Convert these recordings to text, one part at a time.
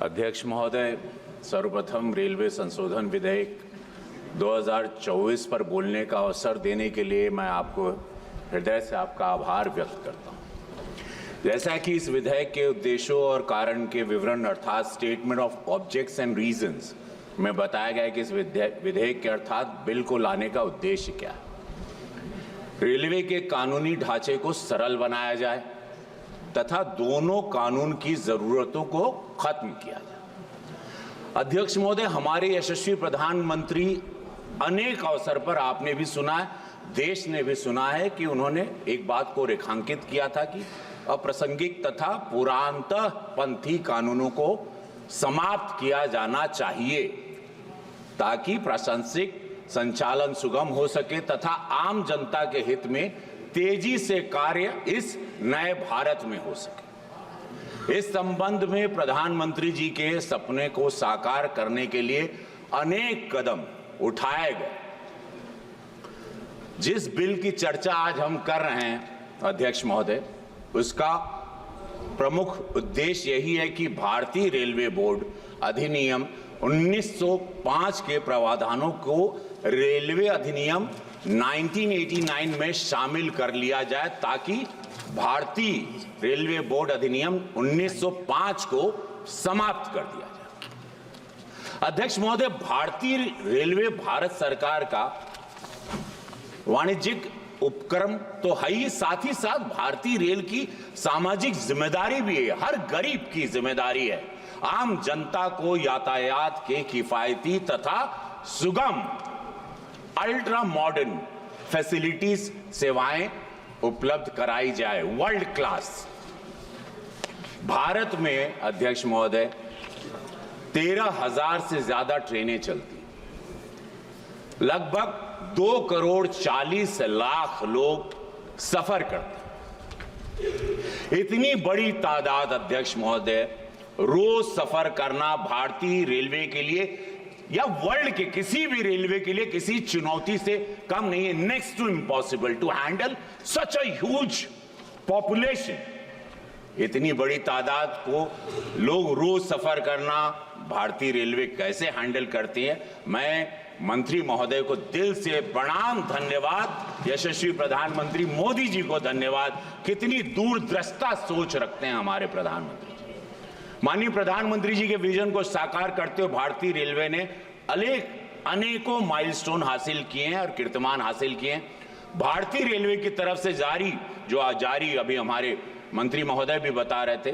अध्यक्ष महोदय, सर्वप्रथम रेलवे संशोधन विधेयक 2024 पर बोलने का अवसर देने के लिए मैं आपको हृदय से आपका आभार व्यक्त करता हूं। जैसा कि इस विधेयक के उद्देश्यों और कारण के विवरण अर्थात statement of objects and reasons में बताया गया है कि इस विधेयक के अर्थात बिल को लाने का उद्देश्य क्या है। रेलवे के कानूनी ढांचे को सरल बनाया जाए तथा दोनों कानून की जरूरतों को खत्म किया जाए। अध्यक्ष महोदय, हमारे यशस्वी प्रधानमंत्री अनेक अवसर पर आपने भी सुना है, देश ने भी सुना है कि उन्होंने एक बात को रेखांकित किया था कि अप्रासंगिक तथा पुरातनपंथी कानूनों को समाप्त किया जाना चाहिए ताकि प्रशासनिक संचालन सुगम हो सके तथा आम जनता के हित में तेजी से कार्य इस नए भारत में हो सके। इस संबंध में प्रधानमंत्री जी के सपने को साकार करने के लिए अनेक कदम उठाए गए। जिस बिल की चर्चा आज हम कर रहे हैं अध्यक्ष महोदय, उसका प्रमुख उद्देश्य यही है कि भारतीय रेलवे बोर्ड अधिनियम 1905 के प्रावधानों को रेलवे अधिनियम 1989 में शामिल कर लिया जाए ताकि भारतीय रेलवे बोर्ड अधिनियम 1905 को समाप्त कर दिया जाए। अध्यक्ष महोदय, भारतीय रेलवे भारत सरकार का वाणिज्यिक उपक्रम तो है ही, साथ ही साथ भारतीय रेल की सामाजिक जिम्मेदारी भी है। हर गरीब की जिम्मेदारी है आम जनता को यातायात के किफायती तथा सुगम अल्ट्रा मॉडर्न फैसिलिटीज सेवाएं उपलब्ध कराई जाए। वर्ल्ड क्लास भारत में अध्यक्ष महोदय 13,000 से ज्यादा ट्रेनें चलती, लगभग 2,40,00,000 लोग सफर करते। इतनी बड़ी तादाद अध्यक्ष महोदय रोज सफर करना भारतीय रेलवे के लिए या वर्ल्ड के किसी भी रेलवे के लिए किसी चुनौती से कम नहीं है। Next to impossible to handle such a huge population. इतनी बड़ी तादाद को लोग रोज सफर करना भारतीय रेलवे कैसे हैंडल करती है। मैं मंत्री महोदय को दिल से प्रणाम, धन्यवाद। यशस्वी प्रधानमंत्री मोदी जी को धन्यवाद। कितनी दूरदृष्टा सोच रखते हैं हमारे प्रधानमंत्री। माननीय प्रधानमंत्री जी के विजन को साकार करते हुए भारतीय रेलवे ने अनेकों माइलस्टोन हासिल किए हैं और कीर्तिमान हासिल किए हैं। भारतीय रेलवे की तरफ से जारी अभी हमारे मंत्री महोदय भी बता रहे थे,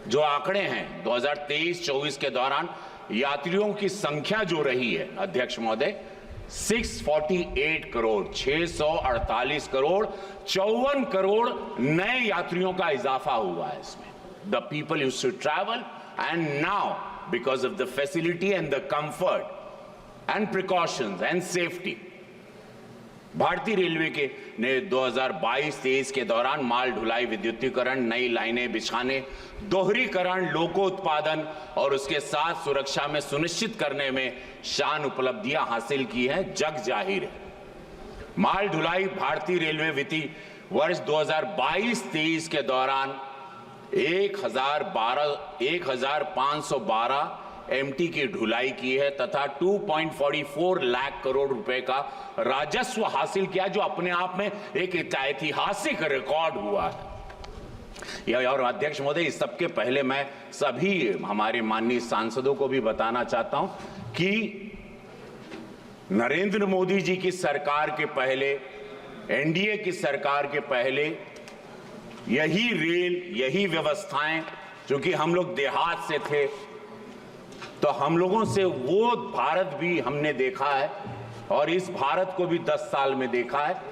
जो आंकड़े हैं 2023-24 के दौरान यात्रियों की संख्या जो रही है अध्यक्ष महोदय 648 करोड़, 648 करोड़, 54 करोड़ नए यात्रियों का इजाफा हुआ है इसमें। The people used to travel, and now because of the facility and the comfort and precautions and safety, भारतीय रेलवे के ने 2022-23 के दौरान माल ढुलाई, विद्युतीकरण, नई लाइनें बिछाने, दोहरीकरण, लोकोत्पादन और उसके साथ सुरक्षा में सुनिश्चित करने में शान उपलब्धियां हासिल की हैं, जग जाहिर है। माल ढुलाई भारतीय रेलवे वित्तीय वर्ष 2022-23 के दौरान 1,512 MT की ढुलाई की है तथा 2.44 लाख करोड़ रुपए का राजस्व हासिल किया, जो अपने आप में एक ऐतिहासिक रिकॉर्ड हुआ है। और अध्यक्ष महोदय, इस सबके पहले मैं सभी हमारे माननीय सांसदों को भी बताना चाहता हूं कि नरेंद्र मोदी जी की सरकार के पहले, एनडीए की सरकार के पहले यही रेल, यही व्यवस्थाएं, क्योंकि हम लोग देहात से थे तो हम लोगों से वो भारत भी हमने देखा है और इस भारत को भी 10 साल में देखा है।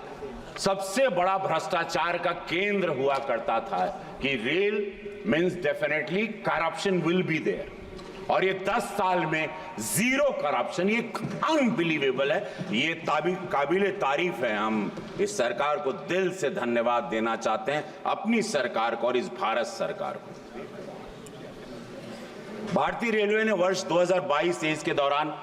सबसे बड़ा भ्रष्टाचार का केंद्र हुआ करता था कि rail means definitely corruption will be there, और ये 10 साल में जीरो करप्शन, ये अनबिलीवेबल है। ये काबिले तारीफ है। हम इस सरकार को दिल से धन्यवाद देना चाहते हैं, अपनी सरकार को और इस भारत सरकार को। भारतीय रेलवे ने वर्ष 2022-23 के दौरान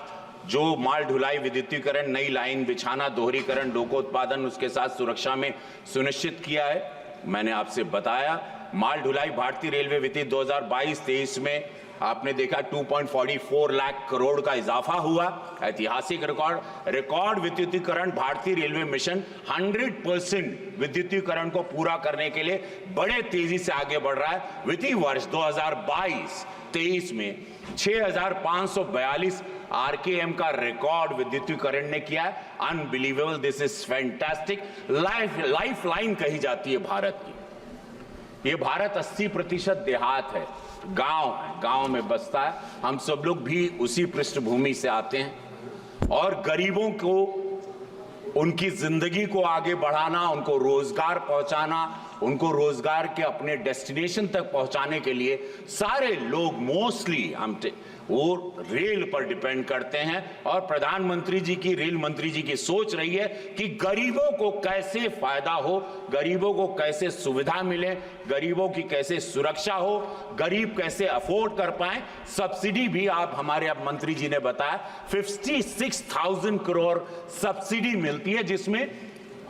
जो माल ढुलाई, विद्युतीकरण, नई लाइन बिछाना, दोहरीकरण, लोकोत्पादन, उसके साथ सुरक्षा में सुनिश्चित किया है, मैंने आपसे बताया। माल ढुलाई भारतीय रेलवे वित्तीय 2022-23 में आपने देखा 2.44 लाख करोड़ का इजाफा हुआ, ऐतिहासिक रिकॉर्ड विद्युतीकरण। भारतीय रेलवे मिशन 100% विद्युतीकरण को पूरा करने के लिए बड़े तेजी से आगे बढ़ रहा है। वित्तीय वर्ष 2022-23 में 6,542 आरकेएम का रिकॉर्ड विद्युतीकरण ने किया है। Unbelievable, this is fantastic. Life line कही जाती है भारत की। ये भारत 80% देहात है, गांव है, गांव में बसता है। हम सब लोग भी उसी पृष्ठभूमि से आते हैं और गरीबों को, उनकी जिंदगी को आगे बढ़ाना, उनको रोजगार पहुंचाना, उनको रोजगार के अपने डेस्टिनेशन तक पहुंचाने के लिए सारे लोग मोस्टली वो रेल पर डिपेंड करते हैं। और प्रधानमंत्री जी की, रेल मंत्री जी की सोच रही है कि गरीबों को कैसे फायदा हो, गरीबों को कैसे सुविधा मिले, गरीबों की कैसे सुरक्षा हो, गरीब कैसे अफोर्ड कर पाए। सब्सिडी भी आप, हमारे अब मंत्री जी ने बताया 56,000 करोड़ सब्सिडी मिलती है, जिसमें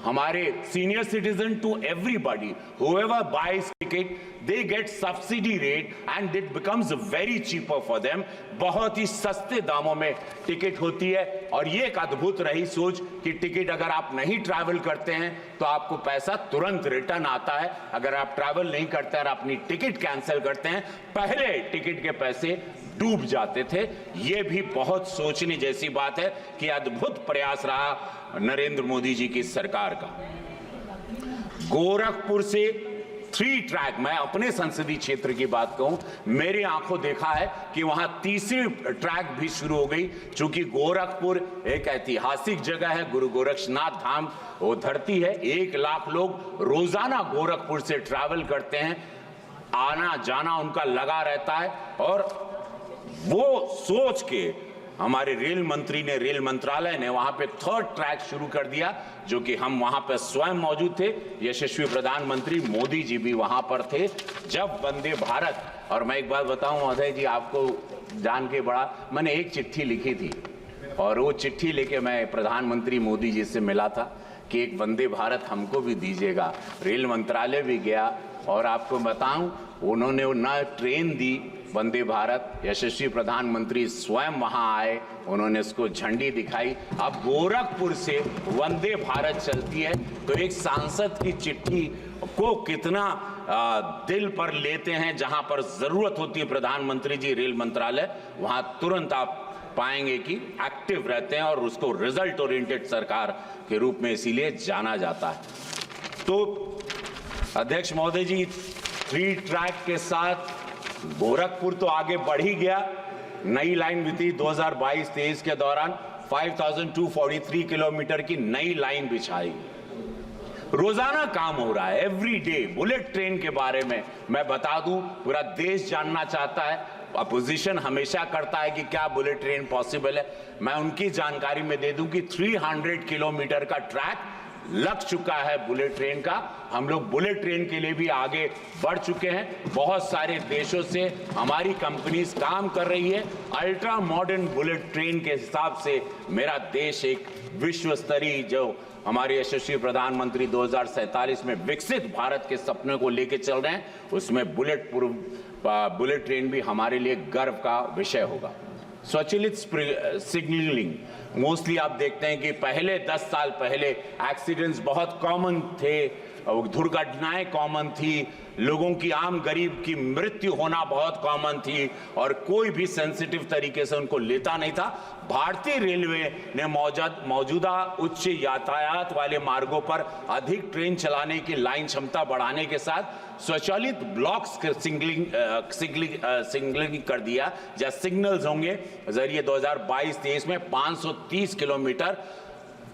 हमारे senior citizen to everybody, whoever buys ticket, they get subsidy rate and it becomes very cheaper for them। बहुत ही सस्ते दामों में टिकट होती है। और ये एक अद्भुत रही सोच कि टिकट अगर आप नहीं ट्रैवल करते हैं तो आपको पैसा तुरंत रिटर्न आता है। अगर आप ट्रैवल नहीं करते और अपनी टिकट कैंसिल करते हैं, पहले टिकट के पैसे डूब जाते थे। ये भी बहुत सोचने जैसी बात है कि अद्भुत प्रयास रहा नरेंद्र मोदी जी की सरकार का। गोरखपुर से 3 ट्रैक, मैं अपने संसदीय क्षेत्र की बात कहूं, मेरी आंखों देखा है कि वहां तीसरी ट्रैक भी शुरू हो गई। चूंकि गोरखपुर एक ऐतिहासिक जगह है, गुरु गोरक्षनाथ धाम वो धरती है। 1 लाख लोग रोजाना गोरखपुर से ट्रैवल करते हैं, आना जाना उनका लगा रहता है। और वो सोच के हमारे रेल मंत्री ने, रेल मंत्रालय ने वहां पे 3rd ट्रैक शुरू कर दिया, जो कि हम वहां पर स्वयं मौजूद थे। यशस्वी प्रधानमंत्री मोदी जी भी वहां पर थे जब वंदे भारत। और मैं एक बात बताऊं महोदय जी, आपको जान के बड़ा, मैंने एक चिट्ठी लिखी थी और वो चिट्ठी लेके मैं प्रधानमंत्री मोदी जी से मिला था कि एक वंदे भारत हमको भी दीजिएगा। रेल मंत्रालय भी गया और आपको बताऊं, उन्होंने ना ट्रेन दी वंदे भारत, यशस्वी प्रधानमंत्री स्वयं वहां आए, उन्होंने उसको झंडी दिखाई। अब गोरखपुर से वंदे भारत चलती है। तो एक सांसद की चिट्ठी को कितना दिल पर लेते हैं। जहां पर जरूरत होती है प्रधानमंत्री जी, रेल मंत्रालय, वहां तुरंत आप पाएंगे कि एक्टिव रहते हैं और उसको रिजल्ट ओरिएंटेड सरकार के रूप में इसीलिए जाना जाता है। तो अध्यक्ष महोदय जी, 3 ट्रैक के साथ गोरखपुर तो आगे बढ़ ही गया। नई लाइन बिछी 2022-23 के दौरान 5243 किलोमीटर की नई लाइन बिछाई। रोजाना काम हो रहा है, एवरी डे। बुलेट ट्रेन के बारे में मैं बता दूं, पूरा देश जानना चाहता है। अपोजिशन हमेशा करता है कि क्या बुलेट ट्रेन पॉसिबल है। मैं उनकी जानकारी में दे दूं कि 300 किलोमीटर का ट्रैक लग चुका है बुलेट ट्रेन का। हम लोग बुलेट ट्रेन के लिए भी आगे बढ़ चुके हैं। बहुत सारे देशों से हमारी कंपनीज काम कर रही है। अल्ट्रा मॉडर्न बुलेट ट्रेन के हिसाब से मेरा देश एक विश्व स्तरीय, जो हमारे यशस्वी प्रधानमंत्री 2047 में विकसित भारत के सपने को लेके चल रहे हैं, उसमें बुलेट ट्रेन भी हमारे लिए गर्व का विषय होगा। स्वचालित सिग्नलिंग, मोस्टली आप देखते हैं कि पहले 10 साल पहले एक्सीडेंट्स बहुत कॉमन थे, दुर्घटनाएं कॉमन थी, लोगों की, आम गरीब की मृत्यु होना बहुत कॉमन थी और कोई भी सेंसिटिव तरीके से उनको लेता नहीं था। भारतीय रेलवे ने मौजूदा उच्च यातायात वाले मार्गों पर अधिक ट्रेन चलाने की लाइन क्षमता बढ़ाने के साथ स्वचालित ब्लॉक सिग्नलिंग कर दिया, जहां सिग्नल्स होंगे जरिए 2022-23 में 530 किलोमीटर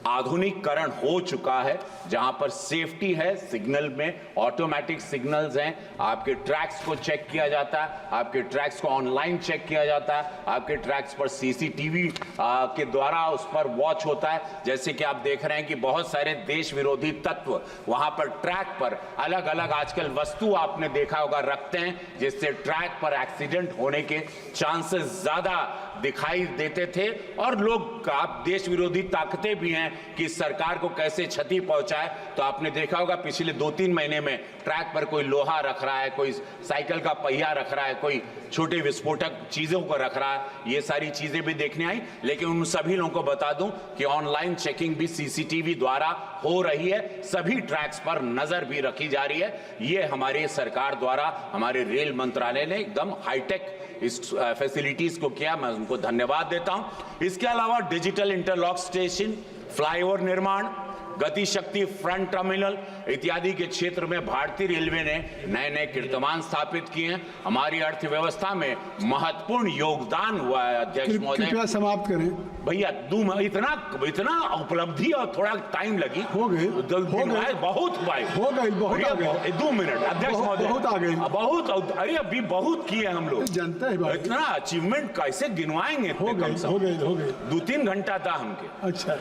आधुनिकीकरण हो चुका है, जहां पर सेफ्टी है। सिग्नल में ऑटोमेटिक सिग्नल्स हैं, आपके ट्रैक्स को चेक किया जाता है, आपके ट्रैक्स को ऑनलाइन चेक किया जाता है, आपके ट्रैक्स पर सीसीटीवी के द्वारा उस पर वॉच होता है। जैसे कि आप देख रहे हैं कि बहुत सारे देश विरोधी तत्व वहां पर ट्रैक पर अलग अलग आजकल वस्तु आपने देखा होगा रखते हैं, जिससे ट्रैक पर एक्सीडेंट होने के चांसेस ज्यादा दिखाई देते थे। और लोग, आप, देश विरोधी ताकतें भी हैं हैं कि सरकार को कैसे क्षति पहुंचाए, तो आपने देखा होगा पिछले 2-3 महीने में ट्रैक पर कोई लोहा रख रहा है, कोई साइकिल का पहिया रख रहा है, कोई छोटे विस्फोटक चीजों को रख रहा है। ये सारी चीजें भी देखने आई, लेकिन उन सभी लोगों को बता दूं कि ऑनलाइन चेकिंग भी सीसीटीवी द्वारा हो रही है, सभी ट्रैक्स पर नजर भी रखी जा रही है। ये हमारे सरकार द्वारा, हमारे रेल मंत्रालय ने एकदम हाईटेक इस फैसिलिटीज को किया, मैं उनको धन्यवाद देता हूं। इसके अलावा डिजिटल इंटरलॉक स्टेशन, फ्लाईओवर निर्माण, गति शक्ति फ्रंट टर्मिनल इत्यादि के क्षेत्र में भारतीय रेलवे ने नए नए कीर्तिमान स्थापित किए हैं। हमारी अर्थव्यवस्था में महत्वपूर्ण योगदान हुआ है। अध्यक्ष महोदय, कृपया समाप्त करें भैया इतना उपलब्धि और थोड़ा टाइम लगी, हो गए बहुत हो गई 2 मिनट। अध्यक्ष महोदय, बहुत आ गई, बहुत, अरे अभी बहुत किए हम लोग, जनता है, इतना अचीवमेंट कैसे गिनवाएंगे? हो गए 2-3 घंटा था हमके। अच्छा,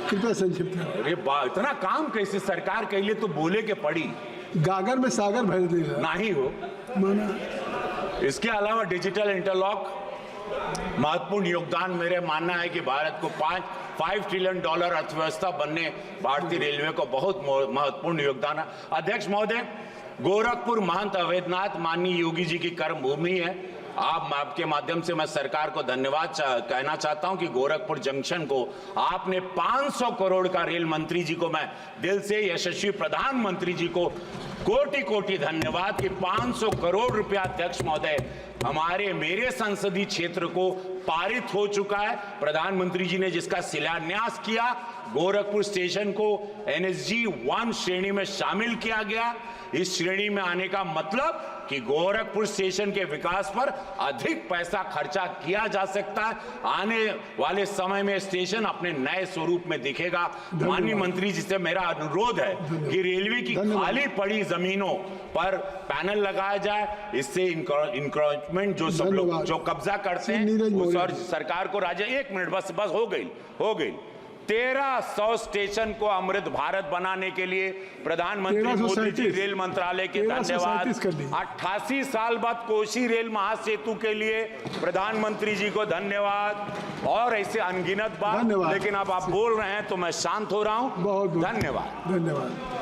कृपया संक्षिप्त करें। अरे इतना काम कैसे सरकार के लिए तो बोले के पड़ी, गागर में सागर भर देगा ना ही हो माना। इसके अलावा डिजिटल इंटरलॉक महत्वपूर्ण योगदान, मेरे मानना है कि भारत को $5 ट्रिलियन अर्थव्यवस्था बनने भारतीय रेलवे को बहुत महत्वपूर्ण योगदान है। अध्यक्ष महोदय, गोरखपुर महंत अवैधनाथ माननीय योगी जी की कर्म भूमि है। आपके माध्यम से मैं सरकार को धन्यवाद कहना चाहता हूं कि गोरखपुर जंक्शन को आपने 500 करोड़ का, रेल मंत्री जी को मैं दिल से, यशस्वी प्रधानमंत्री जी को कोटि कोटि धन्यवाद कि 500 करोड़ रुपया अध्यक्ष महोदय मेरे संसदीय क्षेत्र को पारित हो चुका है। प्रधानमंत्री जी ने जिसका शिलान्यास किया, गोरखपुर स्टेशन को NSG 1 श्रेणी में शामिल किया गया। इस श्रेणी में आने का मतलब कि गोरखपुर स्टेशन के विकास पर अधिक पैसा खर्चा किया जा सकता है। आने वाले समय में स्टेशन अपने नए स्वरूप में दिखेगा। माननीय मंत्री जी से मेरा अनुरोध है कि रेलवे की खाली पड़ी जमीनों पर पैनल लगाया जाए, इससे इंक्रोचमेंट जो सब लोग जो कब्जा करते हैं उस और सरकार को राज्य 1 मिनट बस हो गई 1300 स्टेशन को अमृत भारत बनाने के लिए प्रधानमंत्री मोदी जी, रेल मंत्रालय के धन्यवाद। 88 साल बाद कोसी रेल महासेतु के लिए प्रधानमंत्री जी को धन्यवाद, और ऐसे अनगिनत बात, लेकिन अब आप बोल रहे हैं तो मैं शांत हो रहा हूं। बहुत धन्यवाद।